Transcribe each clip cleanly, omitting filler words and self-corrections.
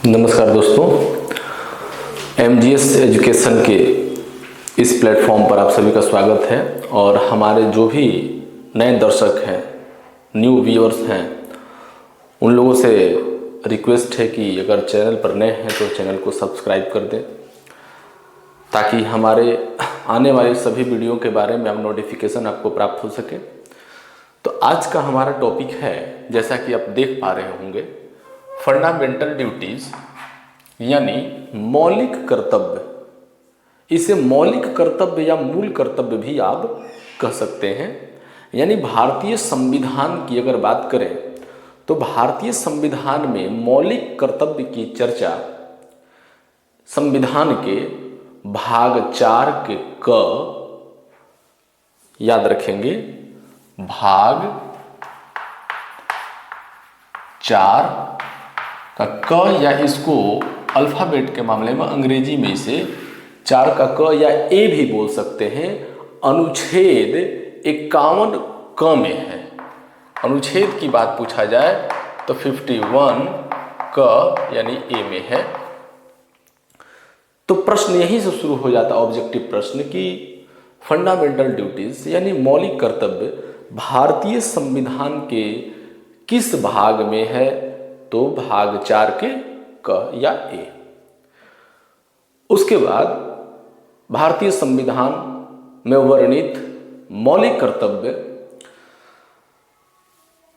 नमस्कार दोस्तों, MGS education के इस प्लेटफॉर्म पर आप सभी का स्वागत है। और हमारे जो भी नए दर्शक हैं, न्यू व्यूअर्स हैं, उन लोगों से रिक्वेस्ट है कि अगर चैनल पर नए हैं तो चैनल को सब्सक्राइब कर दें, ताकि हमारे आने वाले सभी वीडियो के बारे में नोटिफिकेशन आपको प्राप्त हो सके। तो आज का हमारा टॉपिक है, जैसा कि आप देख पा रहे होंगे, फंडामेंटल ड्यूटीज यानी मौलिक कर्तव्य। इसे मौलिक कर्तव्य या मूल कर्तव्य भी आप कह सकते हैं। यानी भारतीय संविधान की अगर बात करें तो भारतीय संविधान में मौलिक कर्तव्य की चर्चा संविधान के भाग 4 के क, याद रखेंगे, भाग 4 का क, या इसको अल्फ़ाबेट के मामले में अंग्रेजी में इसे 4 का क या ए भी बोल सकते हैं, अनुच्छेद 51 क में है। अनुच्छेद की बात पूछा जाए तो 51 क यानी ए में है। तो प्रश्न यहीं से शुरू हो जाता, ऑब्जेक्टिव प्रश्न, कि फंडामेंटल ड्यूटीज यानी मौलिक कर्तव्य भारतीय संविधान के किस भाग में है? तो भाग 4 के क या ए। उसके बाद भारतीय संविधान में वर्णित मौलिक कर्तव्य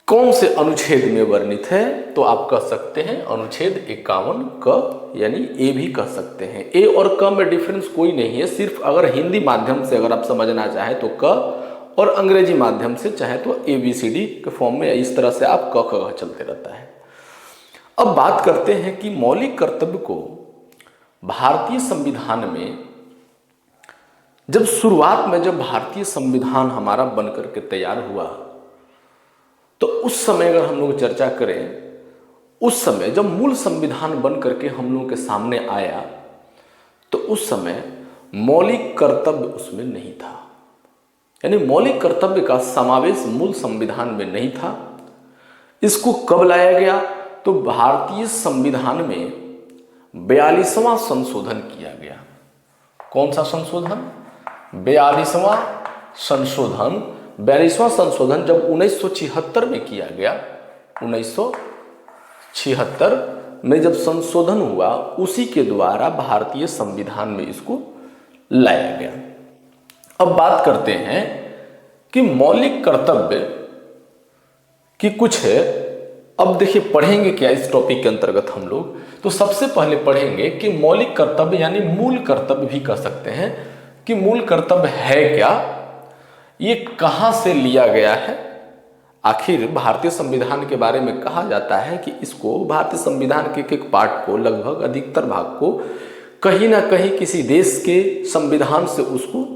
कौन से अनुच्छेद में वर्णित है? तो आप कह सकते हैं अनुच्छेद 51 क, यानी ए भी कह सकते हैं। ए और क में डिफरेंस कोई नहीं है, सिर्फ अगर हिंदी माध्यम से अगर आप समझना चाहें तो क, और अंग्रेजी माध्यम से चाहे तो ABCD के फॉर्म में इस तरह से आप क ख चलते रहता है। अब बात करते हैं कि मौलिक कर्तव्य को भारतीय संविधान में जब शुरुआत में जब भारतीय संविधान हमारा बनकर के तैयार हुआ, तो उस समय अगर हम लोग चर्चा करें, उस समय जब मूल संविधान बन करके हम लोगों के सामने आया, तो उस समय मौलिक कर्तव्य उसमें नहीं था। यानी मौलिक कर्तव्य का समावेश मूल संविधान में नहीं था। इसको कब लाया गया? तो भारतीय संविधान में 42वां संशोधन किया गया। कौन सा संशोधन? 42वां संशोधन। 42वां संशोधन जब 1976 में किया गया, 1976 में जब संशोधन हुआ, उसी के द्वारा भारतीय संविधान में इसको लाया गया। अब बात करते हैं कि मौलिक कर्तव्य की कुछ है। अब देखिए पढ़ेंगे क्या इस टॉपिक के अंतर्गत हम लोग? तो सबसे पहले पढ़ेंगे कि मौलिक कर्तव्य यानी मूल कर्तव्य भी कह सकते हैं कि मूल कर्तव्य है क्या, ये कहाँ से लिया गया है। आखिर भारतीय संविधान के बारे में कहा जाता है कि इसको भारतीय संविधान के एक पार्ट को, लगभग अधिकतर भाग को कहीं ना कहीं किसी देश के संविधान से उसको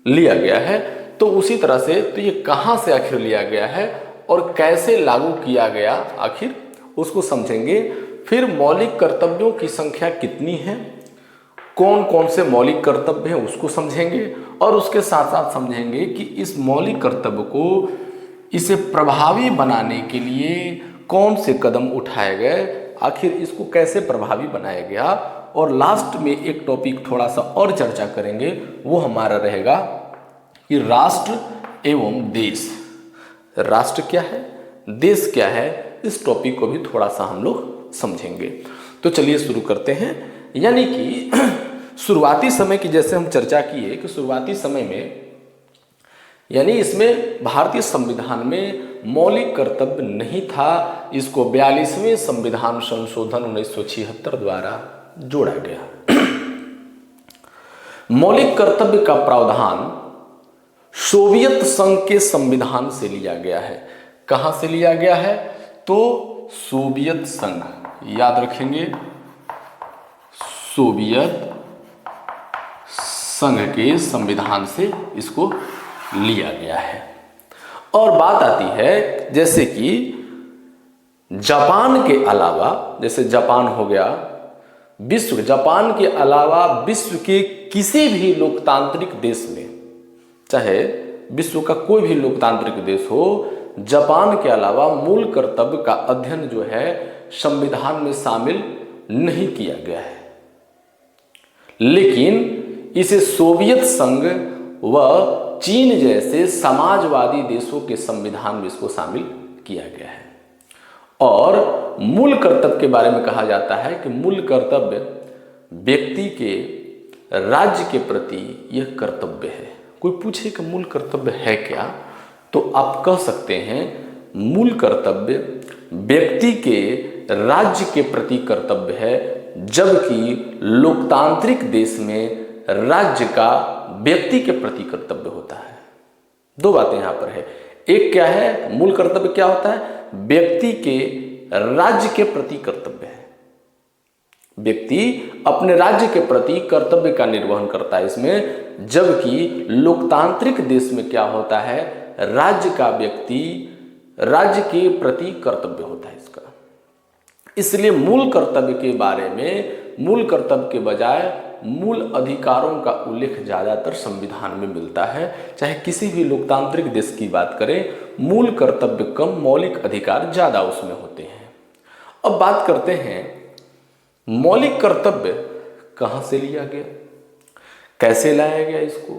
लिया गया है। तो उसी तरह से तो ये कहाँ से आखिर लिया गया है और कैसे लागू किया गया, आखिर उसको समझेंगे। फिर मौलिक कर्तव्यों की संख्या कितनी है, कौन कौन से मौलिक कर्तव्य हैं, उसको समझेंगे। और उसके साथ साथ समझेंगे कि इस मौलिक कर्तव्य को, इसे प्रभावी बनाने के लिए कौन से कदम उठाए गए, आखिर इसको कैसे प्रभावी बनाया गया। और लास्ट में एक टॉपिक थोड़ा सा और चर्चा करेंगे, वो हमारा रहेगा कि राष्ट्र एवं देश। राष्ट्र क्या है, देश क्या है, इस टॉपिक को भी थोड़ा सा हम लोग समझेंगे। तो चलिए शुरू करते हैं। यानी कि शुरुआती समय की जैसे हम चर्चा किए कि शुरुआती समय में, यानी इसमें भारतीय संविधान में मौलिक कर्तव्य नहीं था। इसको 42वें संविधान संशोधन 1976 द्वारा जोड़ा गया। मौलिक कर्तव्य का प्रावधान सोवियत संघ के संविधान से लिया गया है। कहां से लिया गया है? तो सोवियत संघ, याद रखेंगे, सोवियत संघ के संविधान से इसको लिया गया है। और बात आती है जैसे कि जापान के अलावा, जैसे जापान हो गया, विश्व, जापान के अलावा विश्व के किसी भी लोकतांत्रिक देश में, चाहे विश्व का कोई भी लोकतांत्रिक देश हो, जापान के अलावा मूल कर्तव्य का अध्ययन जो है संविधान में शामिल नहीं किया गया है, लेकिन इसे सोवियत संघ व चीन जैसे समाजवादी देशों के संविधान में इसको शामिल किया गया है। और मूल कर्तव्य के बारे में कहा जाता है कि मूल कर्तव्य व्यक्ति के राज्य के प्रति यह कर्तव्य है। कोई पूछे कि मूल कर्तव्य है क्या, तो आप कह सकते हैं मूल कर्तव्य व्यक्ति के राज्य के प्रति कर्तव्य है, जबकि लोकतांत्रिक देश में राज्य का व्यक्ति के प्रति कर्तव्य होता है। दो बातें यहां पर है। एक क्या है, मूल कर्तव्य क्या होता है, व्यक्ति के राज्य के प्रति कर्तव्य है। व्यक्ति अपने राज्य के प्रति कर्तव्य का निर्वहन करता है इसमें, जबकि लोकतांत्रिक देश में क्या होता है, राज्य का व्यक्ति राज्य के प्रति कर्तव्य होता है इसका। इसलिए मूल कर्तव्य के बारे में, मूल कर्तव्य के बजाय मूल अधिकारों का उल्लेख ज्यादातर संविधान में मिलता है। चाहे किसी भी लोकतांत्रिक देश की बात करें, मूल कर्तव्य कम, मौलिक अधिकार ज्यादा उसमें होते हैं। अब बात करते हैं मौलिक कर्तव्य कहां से लिया गया, कैसे लाया गया इसको।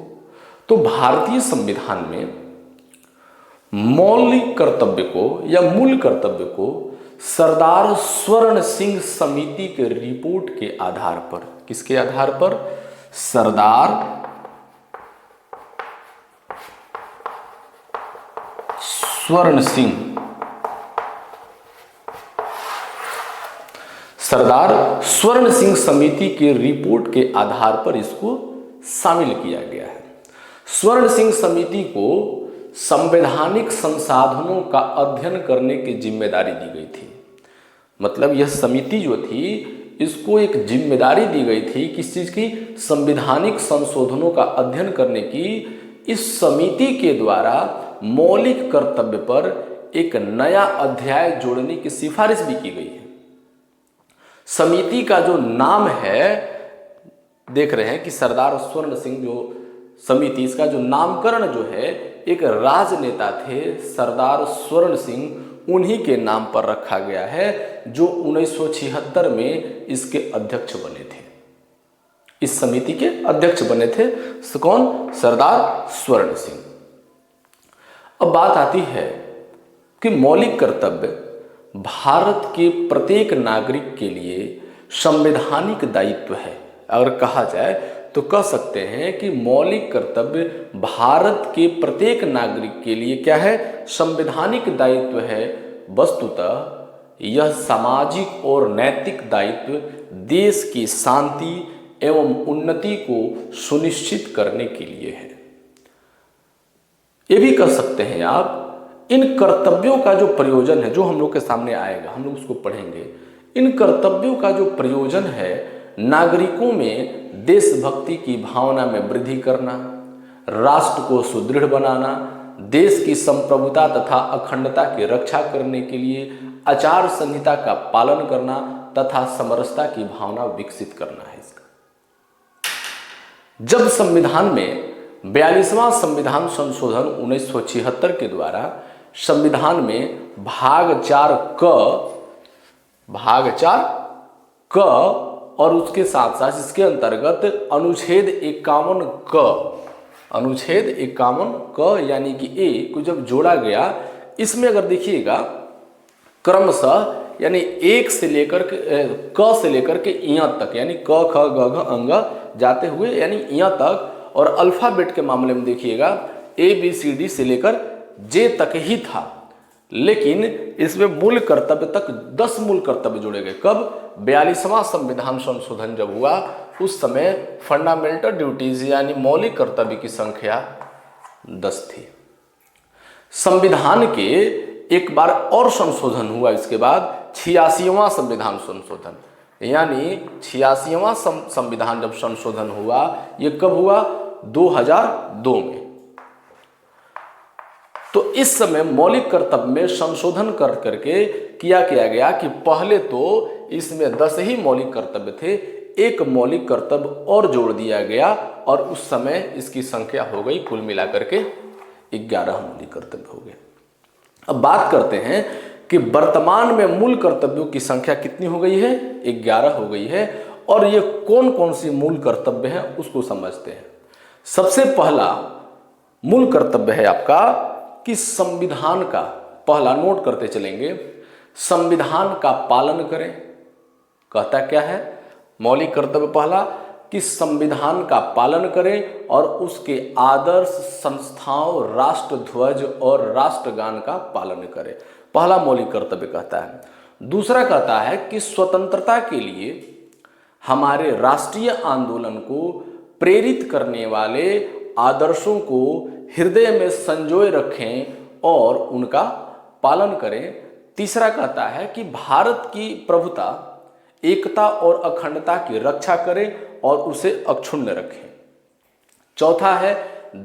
तो भारतीय संविधान में मौलिक कर्तव्य को या मूल कर्तव्य को सरदार स्वर्ण सिंह समिति के रिपोर्ट के आधार पर, किसके आधार पर, सरदार स्वर्ण सिंह समिति के रिपोर्ट के आधार पर इसको शामिल किया गया है। स्वर्ण सिंह समिति को संवैधानिक संसाधनों का अध्ययन करने की जिम्मेदारी दी गई थी। मतलब यह समिति जो थी, इसको एक जिम्मेदारी दी गई थी किस चीज की, संवैधानिक संशोधनों का अध्ययन करने की। इस समिति के द्वारा मौलिक कर्तव्य पर एक नया अध्याय जोड़ने की सिफारिश भी की गई है। समिति का जो नाम है, देख रहे हैं कि सरदार स्वर्ण सिंह जो समिति, इसका जो नामकरण जो है, एक राजनेता थे सरदार स्वर्ण सिंह, उन्हीं के नाम पर रखा गया है, जो 1976 में इसके अध्यक्ष बने थे। इस समिति के अध्यक्ष बने थे कौन, सरदार स्वर्ण सिंह। अब बात आती है कि मौलिक कर्तव्य भारत के प्रत्येक नागरिक के लिए संवैधानिक दायित्व है। अगर कहा जाए तो कह सकते हैं कि मौलिक कर्तव्य भारत के प्रत्येक नागरिक के लिए क्या है, संवैधानिक दायित्व है। वस्तुतः यह सामाजिक और नैतिक दायित्व देश की शांति एवं उन्नति को सुनिश्चित करने के लिए है। ये भी कह सकते हैं आप, इन कर्तव्यों का जो प्रयोजन है, जो हम लोग के सामने आएगा, हम लोग उसको पढ़ेंगे। इन कर्तव्यों का जो प्रयोजन है, नागरिकों में देशभक्ति की भावना में वृद्धि करना, राष्ट्र को सुदृढ़ बनाना, देश की संप्रभुता तथा अखंडता की रक्षा करने के लिए आचार संहिता का पालन करना तथा समरसता की भावना विकसित करना है इसका। जब संविधान में 42वां संविधान संशोधन 1976 के द्वारा संविधान में भाग 4 क और उसके साथ साथ इसके अंतर्गत अनुच्छेद 51 क यानी कि ए को जब जोड़ा गया, इसमें अगर देखिएगा क्रमशः यानी एक से लेकर के क से लेकर के इया तक, यानी क ख ग घ अंग जाते हुए यानी इया तक, और अल्फाबेट के मामले में देखिएगा ABCD से लेकर जे तक ही था। लेकिन इसमें मूल कर्तव्य तक 10 मूल कर्तव्य जोड़े गए। कब? 42वां संविधान संशोधन जब हुआ, उस समय फंडामेंटल ड्यूटीज यानी मौलिक कर्तव्य की संख्या 10 थी। संविधान के एक बार और संशोधन हुआ इसके बाद, 86वां संविधान संशोधन, यानी 86वां संविधान जब संशोधन हुआ, ये कब हुआ? 2002 में। तो इस समय मौलिक कर्तव्य में संशोधन कर करके किया गया कि पहले तो इसमें 10 ही मौलिक कर्तव्य थे, एक मौलिक कर्तव्य और जोड़ दिया गया और उस समय इसकी संख्या हो गई कुल मिलाकर के 11 मौलिक कर्तव्य हो गए। अब बात करते हैं कि वर्तमान में मूल कर्तव्यों की संख्या कितनी हो गई है, 11 हो गई है। और ये कौन कौन सी मूल कर्तव्य हैं उसको समझते हैं। सबसे पहला मूल कर्तव्य है आपका कि संविधान का, पहला नोट करते चलेंगे, संविधान का पालन करें। कहता क्या है मौलिक कर्तव्य पहला कि संविधान का पालन करें और उसके आदर्श संस्थाओं, राष्ट्र ध्वज और राष्ट्रगान का पालन करें। पहला मौलिक कर्तव्य कहता है। दूसरा कहता है कि स्वतंत्रता के लिए हमारे राष्ट्रीय आंदोलन को प्रेरित करने वाले आदर्शों को हृदय में संजोए रखें और उनका पालन करें। तीसरा कहता है कि भारत की प्रभुता, एकता और अखंडता की रक्षा करें और उसे अक्षुण्ण रखें। चौथा है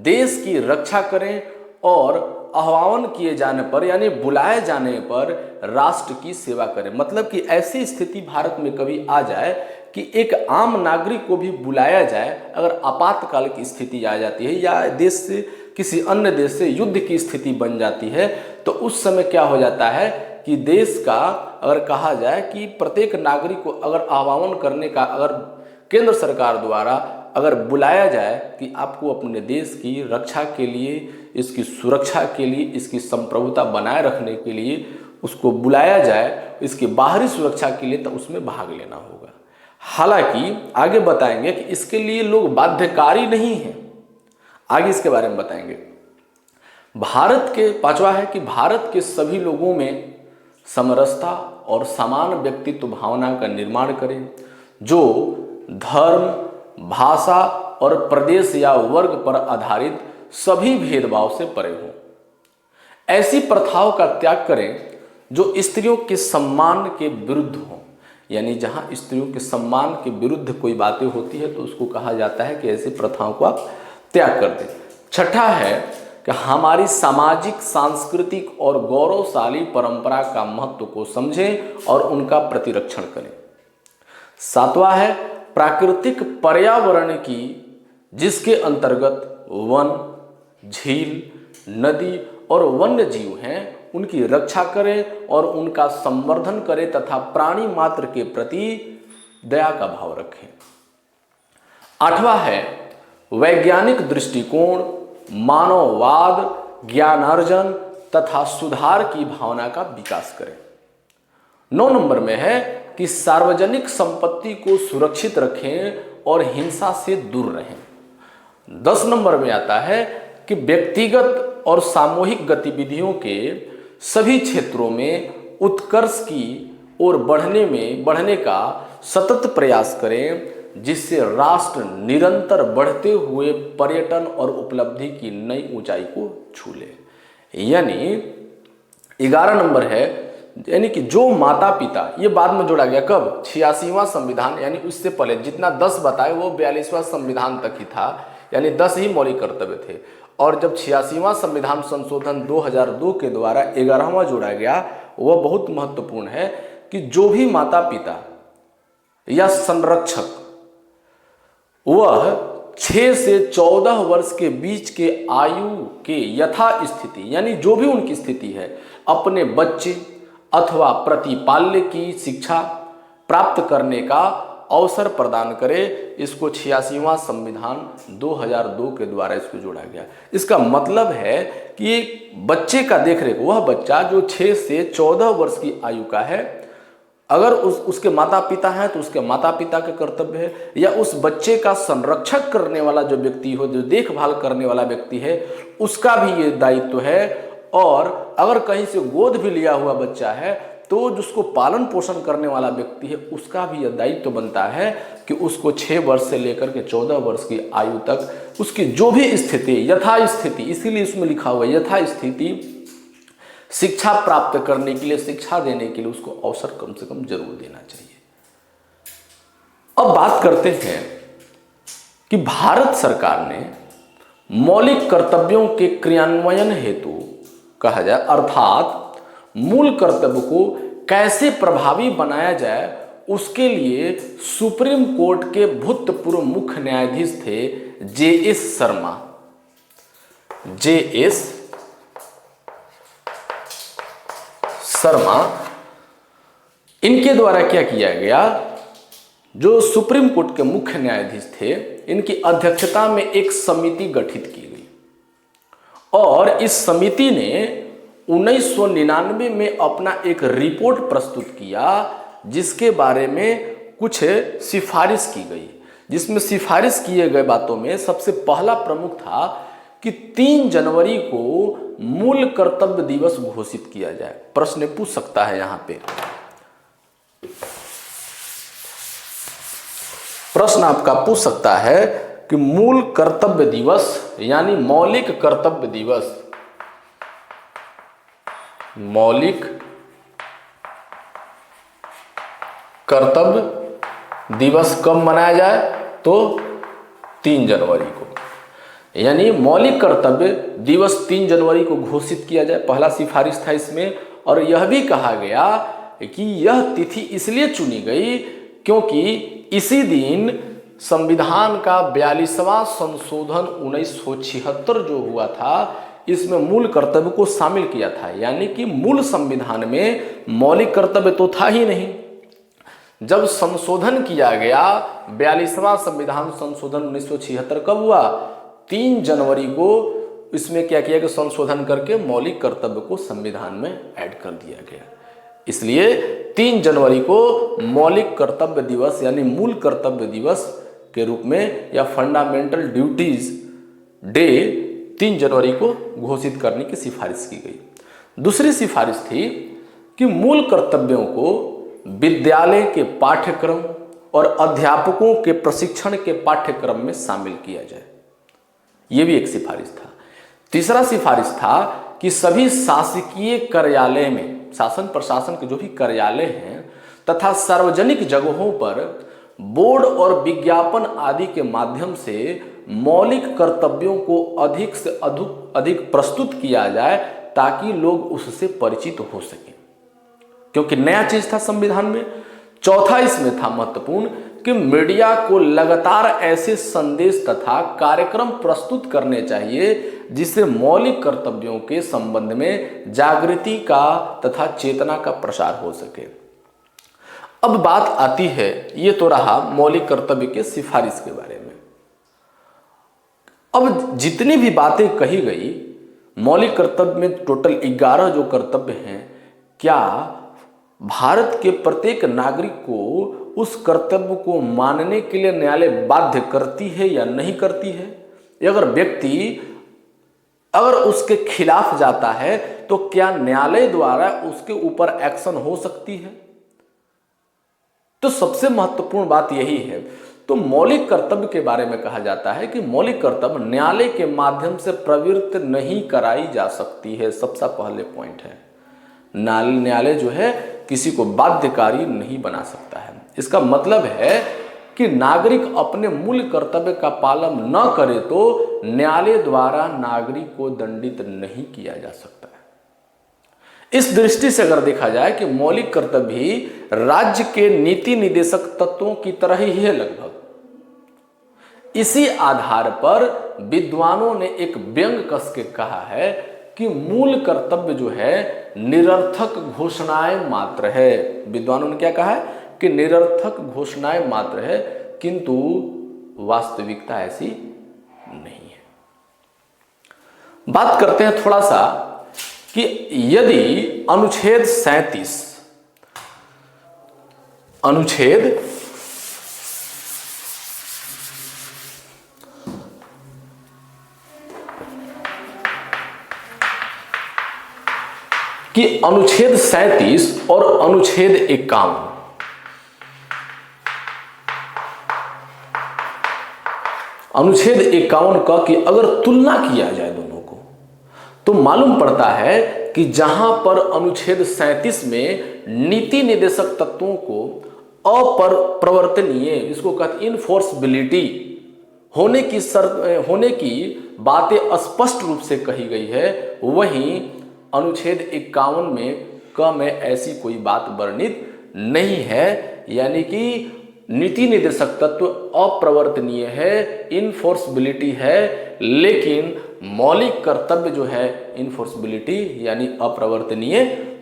देश की रक्षा करें और आह्वान किए जाने पर यानी बुलाए जाने पर राष्ट्र की सेवा करें। मतलब कि ऐसी स्थिति भारत में कभी आ जाए कि एक आम नागरिक को भी बुलाया जाए, अगर आपातकाल की स्थिति आ जाती है या देश से किसी अन्य देश से युद्ध की स्थिति बन जाती है, तो उस समय क्या हो जाता है कि देश का अगर कहा जाए कि प्रत्येक नागरिक को अगर आह्वान करने का अगर केंद्र सरकार द्वारा अगर बुलाया जाए कि आपको अपने देश की रक्षा के लिए, इसकी सुरक्षा के लिए, इसकी संप्रभुता बनाए रखने के लिए उसको बुलाया जाए, इसकी बाहरी सुरक्षा के लिए, तो उसमें भाग लेना होगा। हालांकि आगे बताएंगे कि इसके लिए लोग बाध्यकारी नहीं हैं, आगे इसके बारे में बताएंगे। भारत के पांचवा है कि भारत के सभी लोगों में समरसता और समान व्यक्तित्व भावना का निर्माण करें, जो धर्म, भाषा और प्रदेश या वर्ग पर आधारित सभी भेदभाव से परे हों। ऐसी प्रथाओं का त्याग करें जो स्त्रियों के सम्मान के विरुद्ध हों, यानी जहां स्त्रियों के सम्मान के विरुद्ध कोई बातें होती है तो उसको कहा जाता है कि ऐसी प्रथाओं को आप त्याग कर दें। छठा है कि हमारी सामाजिक, सांस्कृतिक और गौरवशाली परंपरा का महत्व को समझें और उनका प्रतिरक्षण करें। सातवां है प्राकृतिक पर्यावरण की, जिसके अंतर्गत वन, झील, नदी और वन्य जीव हैं, उनकी रक्षा करें और उनका संवर्धन करें तथा प्राणी मात्र के प्रति दया का भाव रखें। आठवां है वैज्ञानिक दृष्टिकोण, मानववाद, ज्ञानार्जन तथा सुधार की भावना का विकास करें। 9 नंबर में है कि सार्वजनिक संपत्ति को सुरक्षित रखें और हिंसा से दूर रहें। 10 नंबर में आता है कि व्यक्तिगत और सामूहिक गतिविधियों के सभी क्षेत्रों में उत्कर्ष की ओर बढ़ने का सतत प्रयास करें, जिससे राष्ट्र निरंतर बढ़ते हुए पर्यटन और उपलब्धि की नई ऊंचाई को छू ले। यानी 11 नंबर है, यानी कि जो माता पिता, ये बाद में जोड़ा गया कब, 86वां संविधान, यानी उससे पहले जितना 10 बताए वो 42वां संविधान तक ही था, यानी 10 ही मौलिक कर्तव्य थे। और जब 86वां संविधान संशोधन 2002 के द्वारा 11वां जोड़ा गया, वह बहुत महत्वपूर्ण है कि जो भी माता पिता या संरक्षक वह 6 से 14 वर्ष के बीच के आयु के यथास्थिति, यानी जो भी उनकी स्थिति है, अपने बच्चे अथवा प्रतिपाल्य की शिक्षा प्राप्त करने का अवसर प्रदान करे, इसको 86वां संविधान 2002 के द्वारा इसको जोड़ा गया। इसका मतलब है कि बच्चे का देखरेख, वह बच्चा जो 6 से 14 वर्ष की आयु का है, अगर उसके माता पिता हैं तो उसके माता पिता का कर्तव्य है, या उस बच्चे का संरक्षक करने वाला जो व्यक्ति हो, जो देखभाल करने वाला व्यक्ति है, उसका भी ये दायित्व है। और अगर कहीं से गोद भी लिया हुआ बच्चा है तो जिसको पालन पोषण करने वाला व्यक्ति है, उसका भी यह दायित्व बनता है कि उसको 6 वर्ष से लेकर के 14 वर्ष की आयु तक उसकी जो भी स्थिति, यथास्थिति, इसीलिए इसमें लिखा हुआ है यथास्थिति, शिक्षा प्राप्त करने के लिए, शिक्षा देने के लिए उसको अवसर कम से कम जरूर देना चाहिए। अब बात करते हैं कि भारत सरकार ने मौलिक कर्तव्यों के क्रियान्वयन हेतु कहा जाए, अर्थात मूल कर्तव्य को कैसे प्रभावी बनाया जाए, उसके लिए सुप्रीम कोर्ट के भूतपूर्व मुख्य न्यायाधीश थे J.S. शर्मा। J.S. शर्मा, इनके द्वारा क्या किया गया, जो सुप्रीम कोर्ट के मुख्य न्यायाधीश थे, इनकी अध्यक्षता में एक समिति गठित की गई और इस समिति ने 1999 में अपना एक रिपोर्ट प्रस्तुत किया जिसके बारे में कुछ सिफारिश की गई। जिसमें सिफारिश किए गए बातों में सबसे पहला प्रमुख था कि 3 जनवरी को मूल कर्तव्य दिवस घोषित किया जाए। प्रश्न पूछ सकता है यहां पे, प्रश्न आपका पूछ सकता है कि मूल कर्तव्य दिवस यानी मौलिक कर्तव्य दिवस, मौलिक कर्तव्य दिवस कब मनाया जाए, तो 3 जनवरी को, यानी मौलिक कर्तव्य दिवस 3 जनवरी को घोषित किया जाए, पहला सिफारिश था इसमें। और यह भी कहा गया कि यह तिथि इसलिए चुनी गई क्योंकि इसी दिन संविधान का 42वां संशोधन 1976 जो हुआ था, इसमें मूल कर्तव्य को शामिल किया था। यानी कि मूल संविधान में मौलिक कर्तव्य तो था ही नहीं। जब संशोधन किया गया, 42वां संविधान संशोधन 1976 कब हुआ, 3 जनवरी को इसमें क्या किया कि संशोधन करके मौलिक कर्तव्य को संविधान में ऐड कर दिया गया। इसलिए 3 जनवरी को मौलिक कर्तव्य दिवस यानी मूल कर्तव्य दिवस के रूप में या फंडामेंटल ड्यूटीज डे 3 जनवरी को घोषित करने की सिफारिश की गई। दूसरी सिफारिश थी कि मूल कर्तव्यों को विद्यालय के पाठ्यक्रम और अध्यापकों के प्रशिक्षण के पाठ्यक्रम में शामिल किया जाए, यह भी एक सिफारिश था। तीसरा सिफारिश था कि सभी शासकीय कार्यालय में, शासन प्रशासन के जो भी कार्यालय हैं तथा सार्वजनिक जगहों पर बोर्ड और विज्ञापन आदि के माध्यम से मौलिक कर्तव्यों को अधिक से अधिक प्रस्तुत किया जाए ताकि लोग उससे परिचित हो सकें, क्योंकि नया चीज था संविधान में। चौथा इसमें था महत्वपूर्ण कि मीडिया को लगातार ऐसे संदेश तथा कार्यक्रम प्रस्तुत करने चाहिए जिससे मौलिक कर्तव्यों के संबंध में जागृति का तथा चेतना का प्रसार हो सके। अब बात आती है, ये तो रहा मौलिक कर्तव्य के सिफारिश के बारे में। अब जितनी भी बातें कही गई मौलिक कर्तव्य में, टोटल 11 जो कर्तव्य हैं, क्या भारत के प्रत्येक नागरिक को उस कर्तव्य को मानने के लिए न्यायालय बाध्य करती है या नहीं करती है? अगर व्यक्ति अगर उसके खिलाफ जाता है तो क्या न्यायालय द्वारा उसके ऊपर एक्शन हो सकती है? तो सबसे महत्वपूर्ण बात यही है। तो मौलिक कर्तव्य के बारे में कहा जाता है कि मौलिक कर्तव्य न्यायालय के माध्यम से प्रवृत्त नहीं कराई जा सकती है। सबसे पहले पॉइंट है, न्यायालय जो है किसी को बाध्यकारी नहीं बना सकता है। इसका मतलब है कि नागरिक अपने मूल कर्तव्य का पालन न करे तो न्यायालय द्वारा नागरिक को दंडित नहीं किया जा सकता है। इस दृष्टि से अगर देखा जाए कि मौलिक कर्तव्य भी राज्य के नीति निदेशक तत्वों की तरह ही है लगभग। इसी आधार पर विद्वानों ने एक व्यंग कस के कहा है कि मूल कर्तव्य जो है निरर्थक घोषणाएं मात्र है। विद्वानों ने क्या कहा है कि निरर्थक घोषणाएं मात्र है, किंतु वास्तविकता ऐसी नहीं है। बात करते हैं थोड़ा सा कि यदि अनुच्छेद 37 और अनुच्छेद 51 अनुच्छेद 51 का कि अगर तुलना किया जाए दोनों को तो मालूम पड़ता है कि जहां पर अनुच्छेद 37 में नीति निदेशक तत्वों को अप्रवर्तनीय, इसको कहते इनफोर्सबिलिटी होने की बातें स्पष्ट रूप से कही गई है, वहीं अनुच्छेद 51 में ऐसी कोई बात वर्णित नहीं है। यानी कि नीति निदेशक तत्व अप्रवर्तनीय है, इनफोर्सबिलिटी है, लेकिन मौलिक कर्तव्य जो है इनफोर्सबिलिटी यानी अप्रवर्तनीय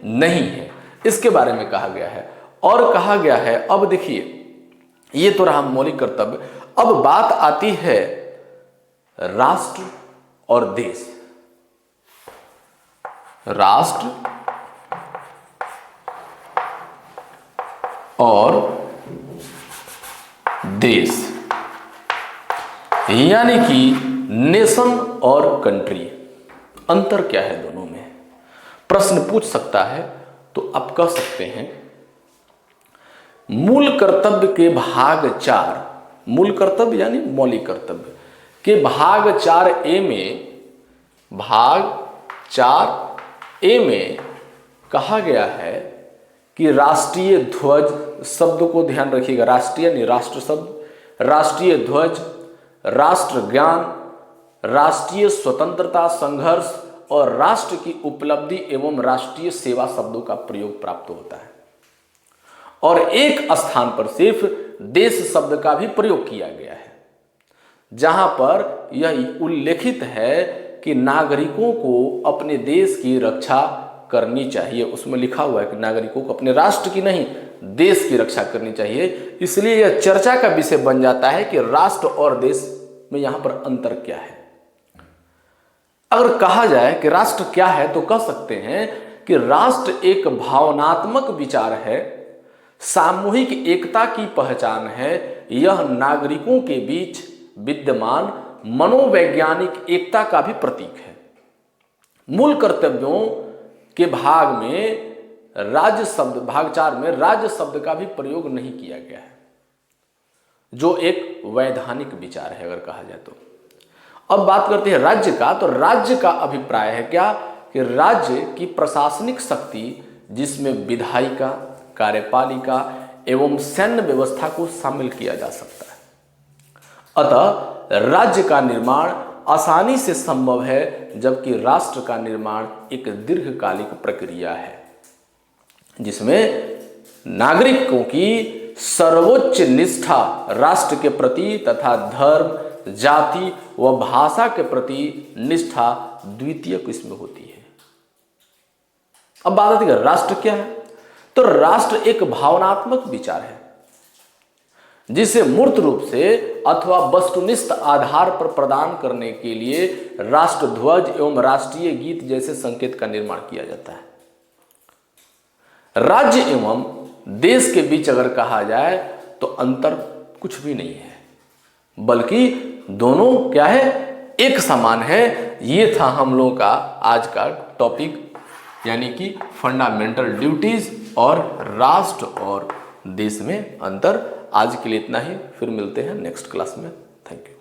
नहीं है। इसके बारे में कहा गया है। और कहा गया है, अब देखिए ये तो रहा मौलिक कर्तव्य। अब बात आती है राष्ट्र और देश। राष्ट्र और देश, यानी कि नेशन और कंट्री, अंतर क्या है दोनों में? प्रश्न पूछ सकता है तो आप कह सकते हैं मूल कर्तव्य के भाग 4, मूल कर्तव्य यानी मौलिक कर्तव्य के भाग 4A में, भाग 4A में कहा गया है कि राष्ट्रीय ध्वज शब्द को ध्यान रखिएगा, राष्ट्रीय यानी राष्ट्र शब्द, राष्ट्रीय ध्वज, राष्ट्र ज्ञान, राष्ट्रीय स्वतंत्रता संघर्ष और राष्ट्र की उपलब्धि एवं राष्ट्रीय सेवा शब्दों का प्रयोग प्राप्त होता है। और एक स्थान पर सिर्फ देश शब्द का भी प्रयोग किया गया है, जहां पर यह उल्लेखित है कि नागरिकों को अपने देश की रक्षा करनी चाहिए। उसमें लिखा हुआ है कि नागरिकों को अपने राष्ट्र की नहीं, देश की रक्षा करनी चाहिए। इसलिए यह चर्चा का विषय बन जाता है कि राष्ट्र और देश में यहां पर अंतर क्या है। अगर कहा जाए कि राष्ट्र क्या है तो कह सकते हैं कि राष्ट्र एक भावनात्मक विचार है, सामूहिक एकता की पहचान है, यह नागरिकों के बीच विद्यमान मनोवैज्ञानिक एकता का भी प्रतीक है। मूल कर्तव्यों के भाग में राज्य शब्द, भाग 4 में राज्य शब्द का भी प्रयोग नहीं किया गया है, जो एक वैधानिक विचार है अगर कहा जाए तो। अब बात करते हैं राज्य का, तो राज्य का अभिप्राय है क्या कि राज्य की प्रशासनिक शक्ति जिसमें विधायिका, कार्यपालिका एवं सैन्य व्यवस्था को शामिल किया जा सकता है। अतः राज्य का निर्माण आसानी से संभव है, जबकि राष्ट्र का निर्माण एक दीर्घकालिक प्रक्रिया है, जिसमें नागरिकों की सर्वोच्च निष्ठा राष्ट्र के प्रति तथा धर्म, जाति व भाषा के प्रति निष्ठा द्वितीयक इसमें होती है। अब बात आती है राष्ट्र क्या है, तो राष्ट्र एक भावनात्मक विचार है जिसे मूर्त रूप से अथवा वस्तुनिष्ठ आधार पर प्रदान करने के लिए राष्ट्र ध्वज एवं राष्ट्रीय गीत जैसे संकेत का निर्माण किया जाता है। राज्य एवं देश के बीच अगर कहा जाए तो अंतर कुछ भी नहीं है, बल्कि दोनों क्या है, एक समान है। ये था हम लोगों का आज का टॉपिक, यानी कि फंडामेंटल ड्यूटीज और राष्ट्र और देश में अंतर। आज के लिए इतना ही, फिर मिलते हैं नेक्स्ट क्लास में। Thank you.